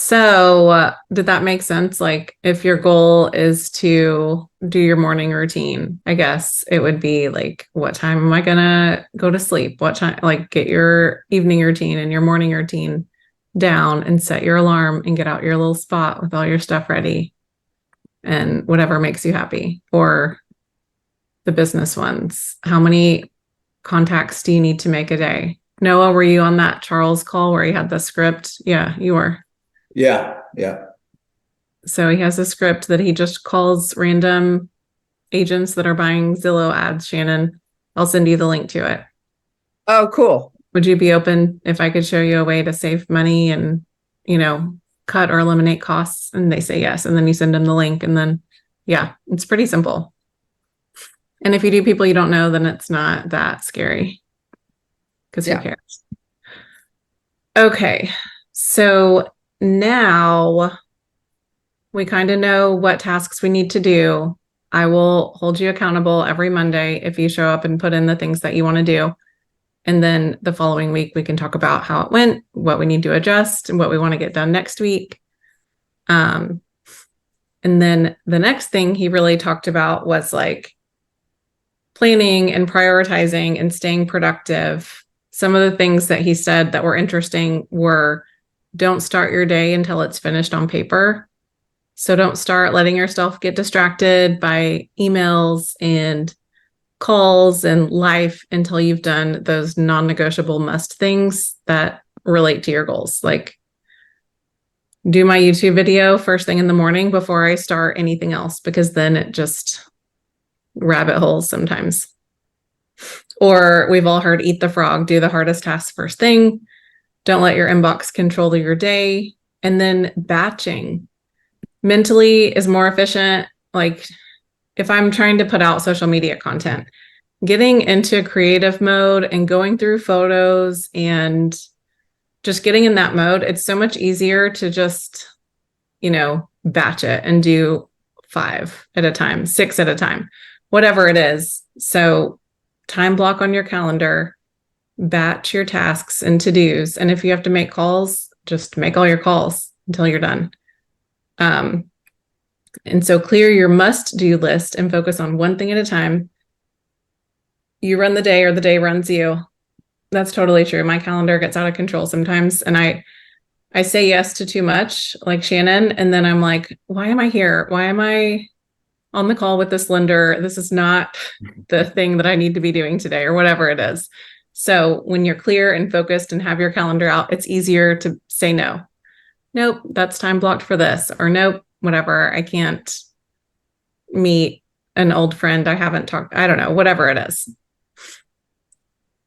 Did that make sense? Like, if your goal is to do your morning routine, I guess it would be like, what time am I gonna go to sleep? What time, like, get your evening routine and your morning routine down and set your alarm and get out your little spot with all your stuff ready and whatever makes you happy. Or the business ones. How many contacts do you need to make a day? Noah, were you on that Charles call where he had the script? Yeah, you were. Yeah, yeah. So he has a script that he just calls random agents that are buying Zillow ads. Shannon, I'll send you the link to it. Oh, cool. Would you be open if I could show you a way to save money and, cut or eliminate costs? And they say yes. And then you send them the link. And then, yeah, it's pretty simple. And if you do people you don't know, then it's not that scary. Because who cares? Okay. So now we kind of know what tasks we need to do. I will hold you accountable every Monday if you show up and put in the things that you want to do. And then the following week, we can talk about how it went, what we need to adjust, and what we want to get done next week. And then the next thing he really talked about was like planning and prioritizing and staying productive. Some of the things that he said that were interesting were, don't start your day until it's finished on paper. So don't start letting yourself get distracted by emails and calls and life until you've done those non-negotiable must things that relate to your goals. Like, do my YouTube video first thing in the morning before I start anything else, because then it just rabbit holes sometimes. Or we've all heard eat the frog, do the hardest tasks first thing. Don't let your inbox control your day. And then batching mentally is more efficient. Like, if I'm trying to put out social media content, getting into creative mode and going through photos and just getting in that mode, it's so much easier to just, batch it and do 5 at a time, 6 at a time, whatever it is. So time block on your calendar, batch your tasks and to-dos. And if you have to make calls, just make all your calls until you're done. And so clear your must-do list and focus on one thing at a time. You run the day or the day runs you. That's totally true. My calendar gets out of control sometimes. And I say yes to too much, like Shannon. And then I'm like, why am I here? Why am I on the call with this lender? This is not the thing that I need to be doing today, or whatever it is. So when you're clear and focused and have your calendar out, it's easier to say no. Nope, that's time blocked for this. Or nope, whatever, I can't meet an old friend I haven't talked, I don't know, whatever it is.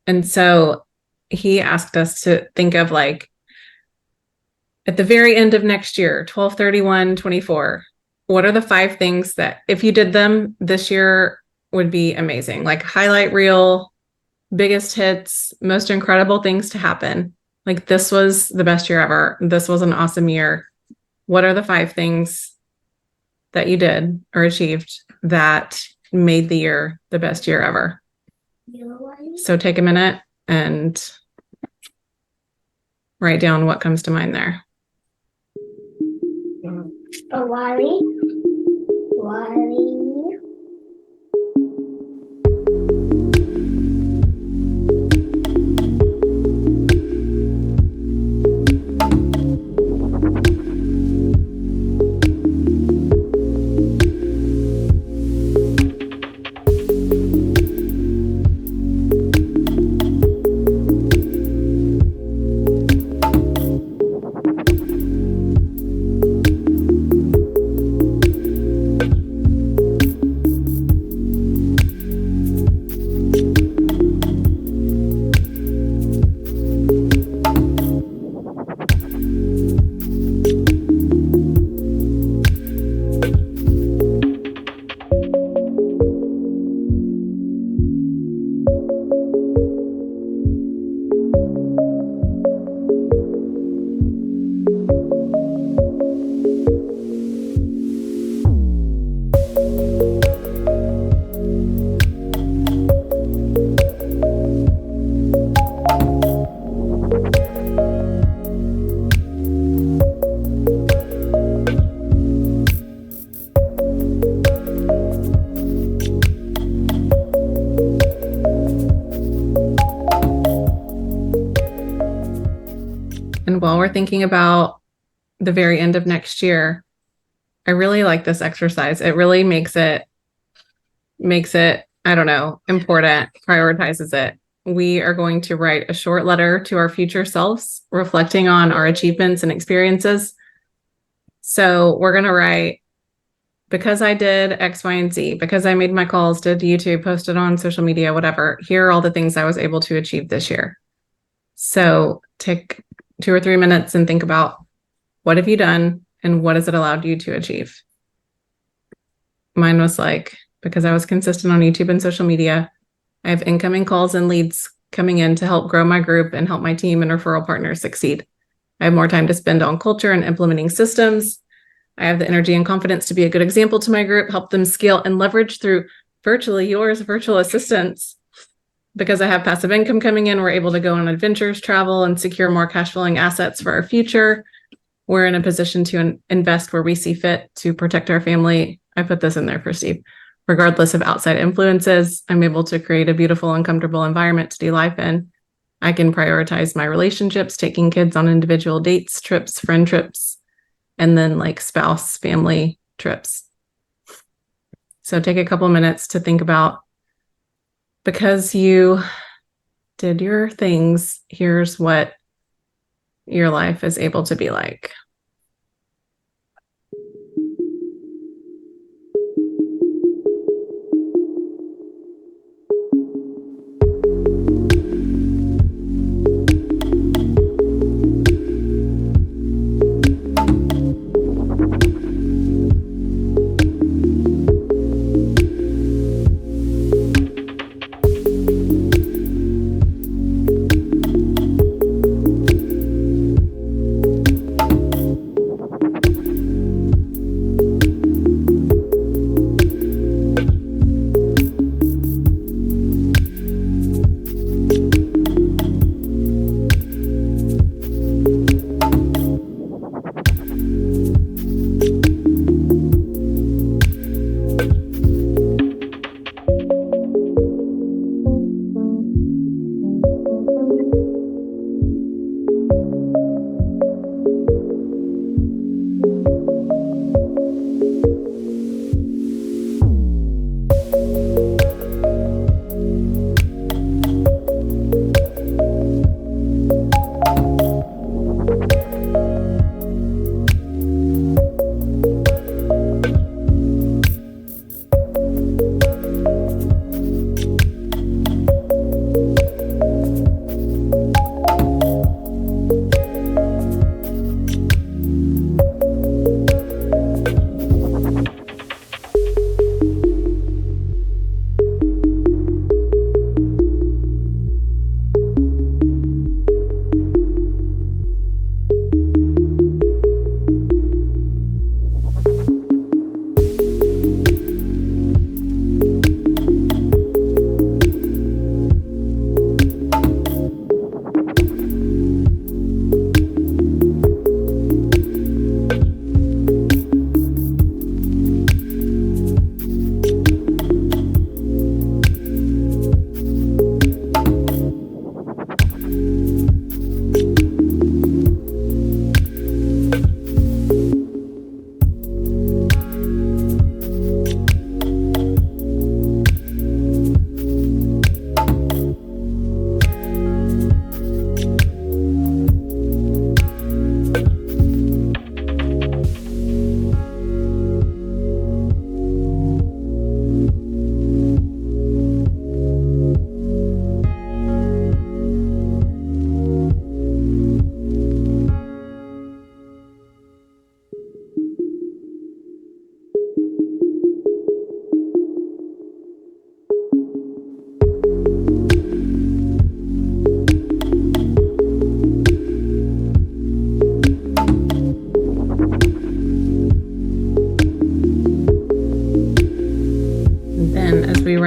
And so he asked us to think of, like, at the very end of next year, 12/31/24, what are the 5 things that if you did them this year would be amazing? Like, highlight reel, biggest hits, most incredible things to happen. Like, this was the best year ever. This was an awesome year. What are the 5 things that you did or achieved that made the year the best year ever? So take a minute and write down what comes to mind there. Wally. we're thinking about the very end of next year, I really like this exercise. It really makes it, I don't know, important, prioritizes it. We are going to write a short letter to our future selves, reflecting on our achievements and experiences. So we're going to write, because I did X, Y, and Z, because I made my calls, did YouTube, posted on social media, whatever, here are all the things I was able to achieve this year. So take 2 or 3 minutes and think about, what have you done and what has it allowed you to achieve? Mine was like, because I was consistent on YouTube and social media, I have incoming calls and leads coming in to help grow my group and help my team and referral partners succeed. I have more time to spend on culture and implementing systems. I have the energy and confidence to be a good example to my group, help them scale and leverage through virtually yours virtual assistants. Because I have passive income coming in, we're able to go on adventures, travel, and secure more cash flowing assets for our future. We're in a position to invest where we see fit to protect our family. I put this in there for Steve. Regardless of outside influences, I'm able to create a beautiful and comfortable environment to do life in. I can prioritize my relationships, taking kids on individual dates, trips, friend trips, and then like spouse, family trips. So take a couple minutes to think about, because you did your things, here's what your life is able to be like.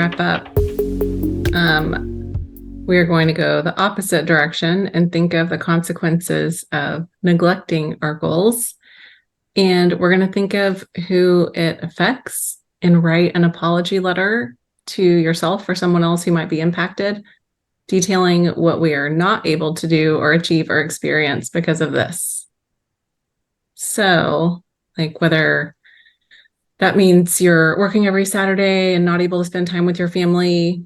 wrap up, we are going to go the opposite direction and think of the consequences of neglecting our goals. And we're going to think of who it affects and write an apology letter to yourself or someone else who might be impacted detailing what we are not able to do or achieve or experience because of this. So, like, whether that means you're working every Saturday and not able to spend time with your family.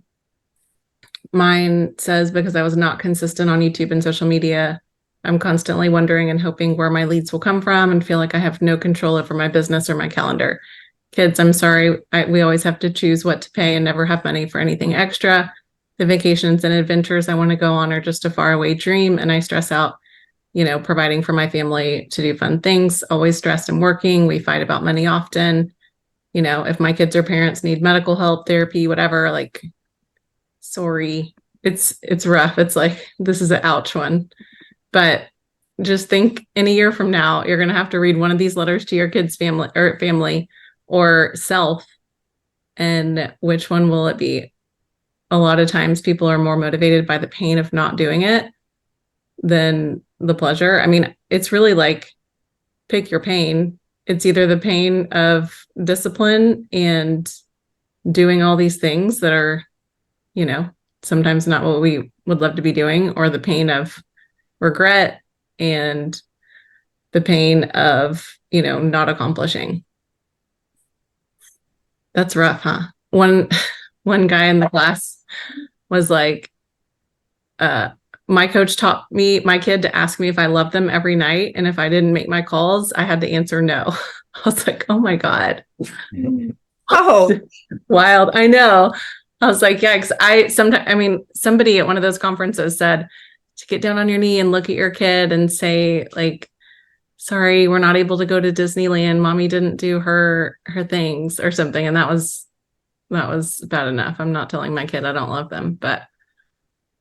Mine says, because I was not consistent on YouTube and social media, I'm constantly wondering and hoping where my leads will come from and feel like I have no control over my business or my calendar. Kids, I'm sorry. We always have to choose what to pay and never have money for anything extra. The vacations and adventures I want to go on are just a faraway dream, and I stress out, providing for my family to do fun things, always stressed and working. We fight about money often. If my kids or parents need medical help, therapy, whatever, like, sorry, it's rough. It's like, this is an ouch one. But just think, in a year from now, you're going to have to read one of these letters to your kids' family or self. And which one will it be? A lot of times people are more motivated by the pain of not doing it than the pleasure. I mean, it's really like, pick your pain. It's either the pain of discipline and doing all these things that are, sometimes not what we would love to be doing, or the pain of regret and the pain of, not accomplishing. That's rough, huh? One guy in the class was like, my coach taught my kid to ask me if I loved them every night. And if I didn't make my calls, I had to answer no. I was like, oh my God. Oh, wild. I know. I was like, yeah, because somebody at one of those conferences said to get down on your knee and look at your kid and say, like, sorry, we're not able to go to Disneyland. Mommy didn't do her things or something. And that was bad enough. I'm not telling my kid I don't love them. But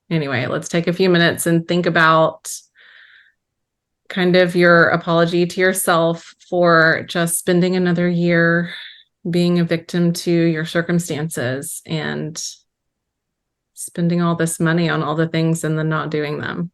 anyway, let's take a few minutes and think about kind of your apology to yourself for just spending another year being a victim to your circumstances and spending all this money on all the things and then not doing them.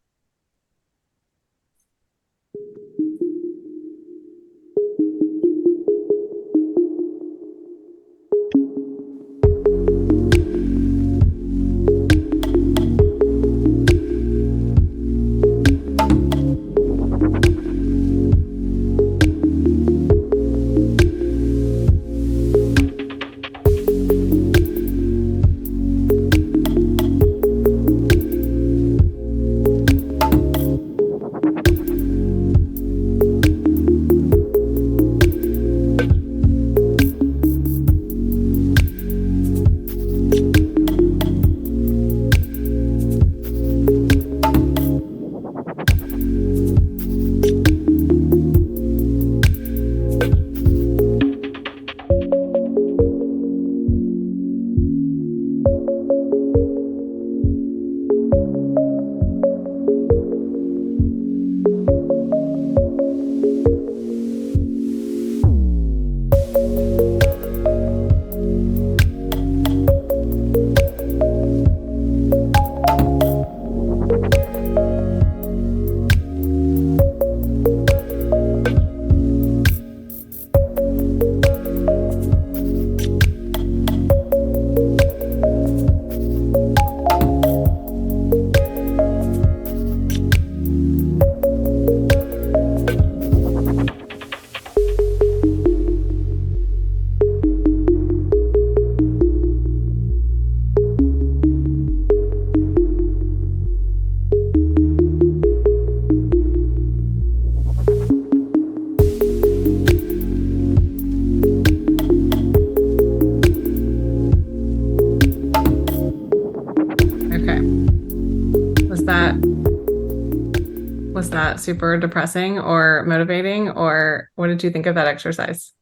Was that super depressing or motivating, or what did you think of that exercise?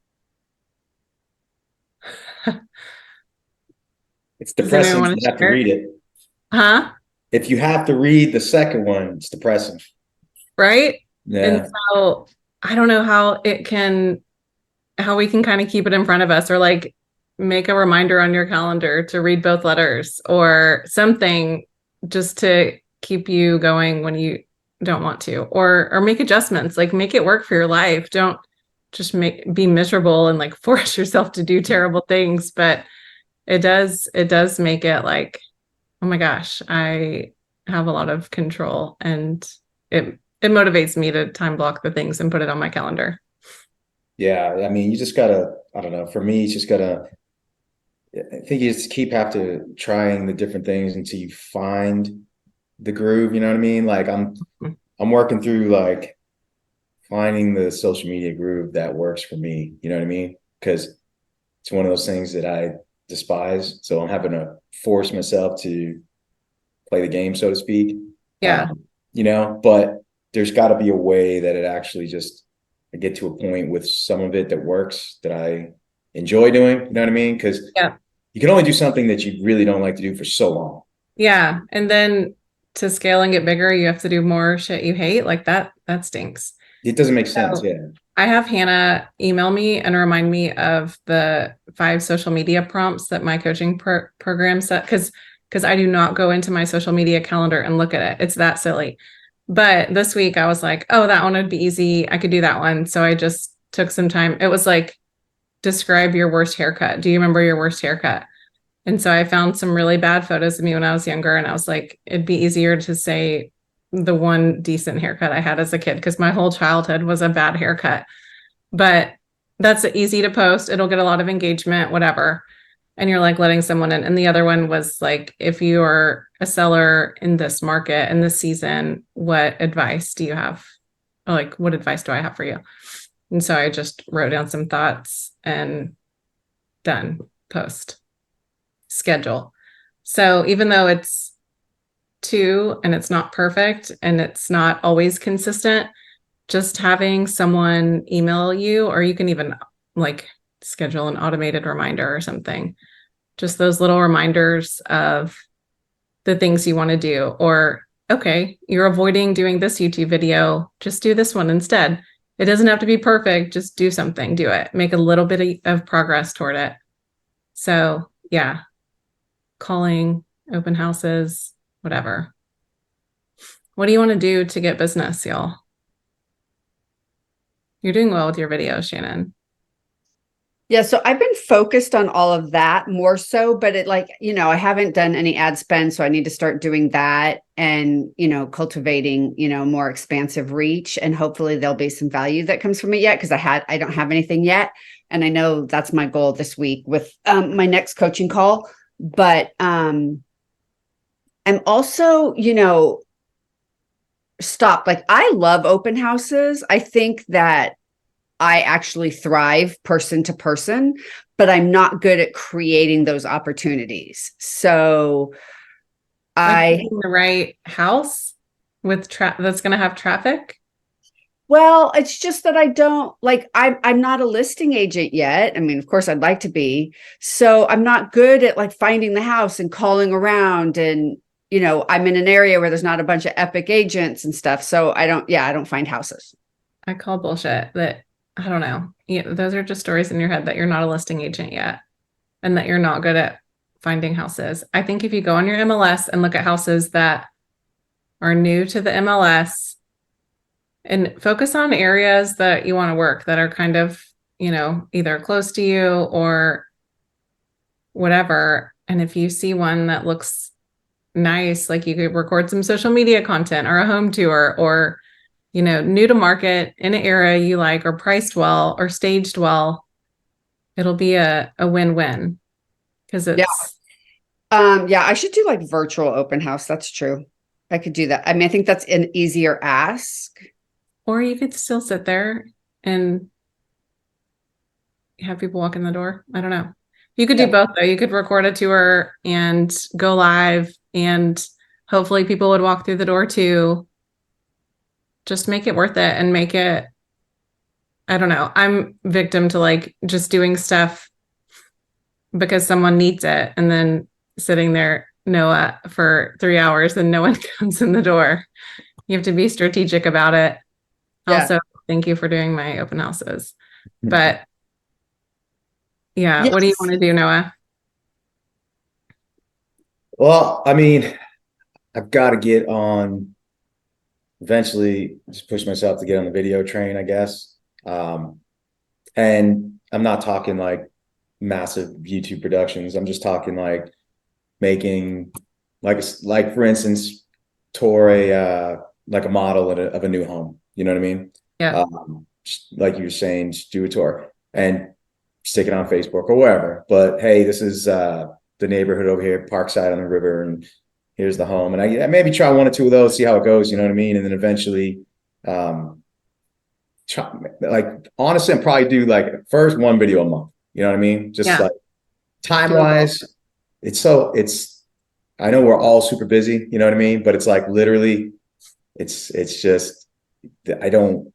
It's depressing if you have to read it. Huh? If you have to read the second one, it's depressing. Right? Yeah. And so I don't know how we can kind of keep it in front of us, or like make a reminder on your calendar to read both letters or something, just to keep you going when you don't want to, or make adjustments, like make it work for your life. Don't just be miserable and like force yourself to do terrible things. But it does make it like, oh my gosh, I have a lot of control, and it motivates me to time block the things and put it on my calendar. Yeah. I mean, you just gotta, I don't know, for me, it's just gotta, I think you just have to trying the different things until you find the groove. You know what I mean? Like I'm working through like finding the social media groove that works for me. You know what I mean? Because it's one of those things that I despise. So I'm having to force myself to play the game, so to speak. Yeah. But there's got to be a way that it actually just I get to a point with some of it that works that I enjoy doing. You know what I mean? Because Yeah. you can only do something that you really don't like to do for so long. Yeah. And then to scale and get bigger, you have to do more shit you hate. Like that stinks. It doesn't make sense. So Yeah. I have Hannah email me and remind me of the 5 social media prompts that my coaching program set, because I do not go into my social media calendar and look at it. It's that silly. But this week I was like, oh, that one would be easy. I could do that one. So I just took some time. It was like, describe your worst haircut. Do you remember your worst haircut? And so I found some really bad photos of me when I was younger. And I was like, it'd be easier to say the one decent haircut I had as a kid, because my whole childhood was a bad haircut. But that's easy to post. It'll get a lot of engagement, whatever. And you're like letting someone in. And the other one was like, if you're a seller in this market in this season, what advice do you have? Or like, what advice do I have for you? And so I just wrote down some thoughts and done, post, schedule. So even though it's 2 and it's not perfect and it's not always consistent, just having someone email you, or you can even like schedule an automated reminder or something. Just those little reminders of the things you want to do. Or, okay, you're avoiding doing this YouTube video, just do this one instead. It doesn't have to be perfect. Just do something, do it, make a little bit of progress toward it. So yeah, calling, open houses, whatever. What do you want to do to get business, y'all? You're doing well with your videos, Shannon. Yeah, so I've been focused on all of that more so, but I haven't done any ad spend, so I need to start doing that and, cultivating, more expansive reach, and hopefully there'll be some value that comes from it yet, because I don't have anything yet. And I know that's my goal this week with my next coaching call. But I'm also, like I love open houses. I think that I actually thrive person to person, but I'm not good at creating those opportunities. So Like the right house with that's going to have traffic. Well, it's just that I don't like, I'm not a listing agent yet. I mean, of course I'd like to be. So I'm not good at like finding the house and calling around, and, I'm in an area where there's not a bunch of Epique agents and stuff. So I don't find houses. I call bullshit that, I don't know. Those are just stories in your head that you're not a listing agent yet and that you're not good at finding houses. I think if you go on your MLS and look at houses that are new to the MLS and focus on areas that you want to work, that are kind of, either close to you or whatever. And if you see one that looks nice, like you could record some social media content or a home tour, or new to market in an area you like, or priced well or staged well, it'll be a win-win, because it's I should do like virtual open house. That's true. I could do that. I mean, I think that's an easier ask. Or you could still sit there and have people walk in the door. I don't know. You could do both though. You could record a tour and go live, and hopefully people would walk through the door too. Just make it worth it and make it, I don't know. I'm victim to like just doing stuff because someone needs it, and then sitting there, Noah, for 3 hours and no one comes in the door. You have to be strategic about it. Yeah. Also, thank you for doing my open houses. But yeah, yes. What do you want to do, Noah? Well, I mean, I've got to get on, eventually just push myself to get on the video train, I guess. And I'm not talking like massive YouTube productions. I'm just talking like making, like for instance, tour a like a model of a new home. You know what I mean? Yeah. Just like you were saying, just do a tour and stick it on Facebook or wherever. But hey, this is the neighborhood over here, Parkside on the river, and here's the home. And I maybe try one or two of those, see how it goes. You know what I mean? And then eventually, like honestly, I'd probably do like first one video a month. You know what I mean? Just like time wise, it's I know we're all super busy, you know what I mean? But it's like literally it's just I don't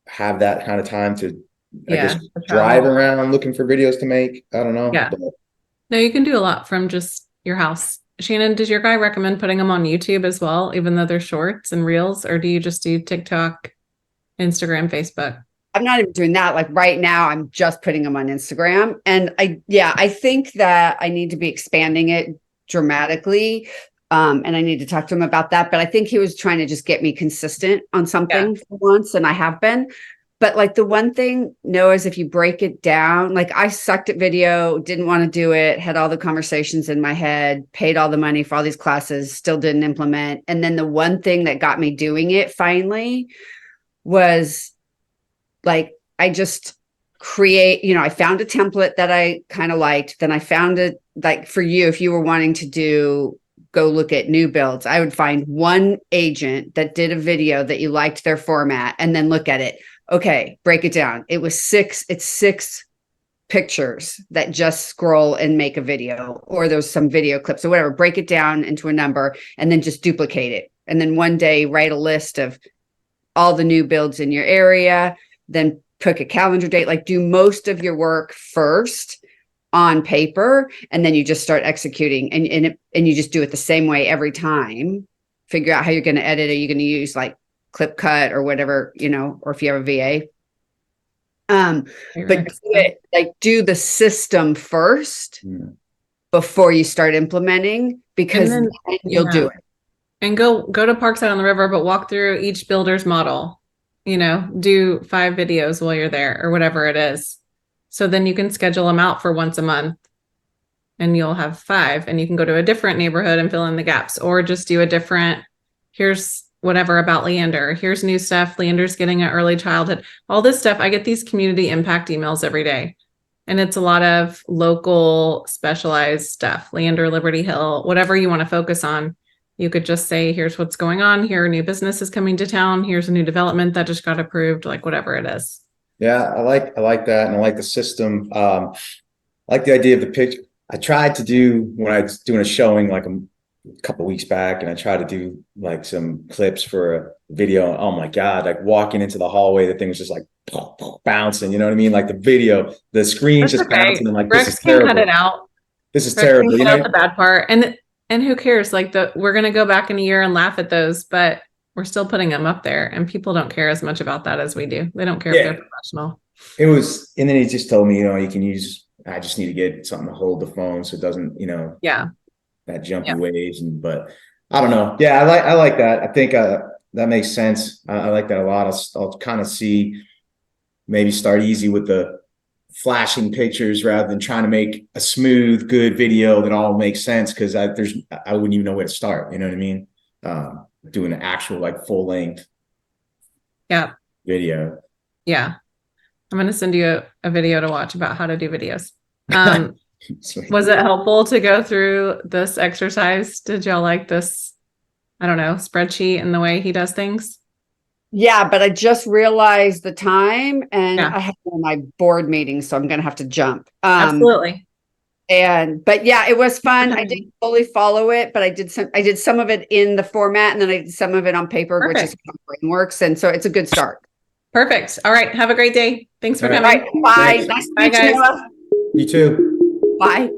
have that kind of time to I guess drive around looking for videos to make. I don't know. Yeah. But No, you can do a lot from just your house. Shannon, does your guy recommend putting them on YouTube as well, even though they're shorts and reels, or do you just do TikTok, Instagram, Facebook? I'm not even doing that. Like right now, I'm just putting them on Instagram. And I think that I need to be expanding it dramatically. And I need to talk to him about that. But I think he was trying to just get me consistent on something for once, and I have been. But like the one thing, Noah, is if you break it down, like I sucked at video, didn't want to do it, had all the conversations in my head, paid all the money for all these classes, still didn't implement. And then the one thing that got me doing it finally was like, I just I found a template that I kind of liked. Then I found it like for you, if you were wanting to go look at new builds, I would find one agent that did a video that you liked their format and then look at it. Okay, break it down. It's six pictures that just scroll and make a video, or there's some video clips or whatever. Break it down into a number and then just duplicate it. And then one day write a list of all the new builds in your area, then pick a calendar date, like do most of your work first on paper, and then you just start executing and you just do it the same way every time. Figure out how you're going to edit it. You're going to use like Clip Cut or whatever, or if you have a VA. But do the system first before you start implementing, because then you'll do it. And go to Parkside on the River, but walk through each builder's model. Do 5 videos while you're there or whatever it is. So then you can schedule them out for once a month and you'll have 5, and you can go to a different neighborhood and fill in the gaps, or just do a different, here's whatever about Leander. Here's new stuff. Leander's getting an early childhood, all this stuff. I get these community impact emails every day, and it's a lot of local specialized stuff, Leander, Liberty Hill, whatever you want to focus on. You could just say, here's what's going on. Here are new businesses coming to town. Here's a new development that just got approved, like whatever it is. Yeah, I like that. And I like the system. I like the idea of the picture. I tried to do when I was doing a showing like a couple of weeks back, and I tried to do like some clips for a video. Oh my God, like walking into the hallway, the thing was just like bouncing, you know what I mean? Like the video, the screen's just bouncing, and like, Rex this is terrible. Cut it out. This is terrible. Cut out the bad part. And who cares? Like we're going to go back in a year and laugh at those, but we're still putting them up there, and people don't care as much about that as we do. They don't care if they're professional. It was, and then he just told me, you can use, I just need to get something to hold the phone so it doesn't, that jumpy waves. But I don't know. Yeah, I like that. I think that makes sense. I like that a lot. I'll kind of see, maybe start easy with the flashing pictures rather than trying to make a smooth, good video that all makes sense, because I wouldn't even know where to start. You know what I mean? Doing an actual like full length video. Yeah. I'm going to send you a video to watch about how to do videos. Was it helpful to go through this exercise? Did y'all like this, I don't know, spreadsheet and the way he does things? Yeah, but I just realized the time, and I have my board meeting, so I'm going to have to jump. Absolutely. But yeah, it was fun. I didn't fully follow it, but I did some of it in the format, and then I did some of it on paper, which is how Brainworks. And so it's a good start. Perfect. All right. Have a great day. Thanks for coming. Right. Bye. Nice to meet you, Noah. You too. Bye.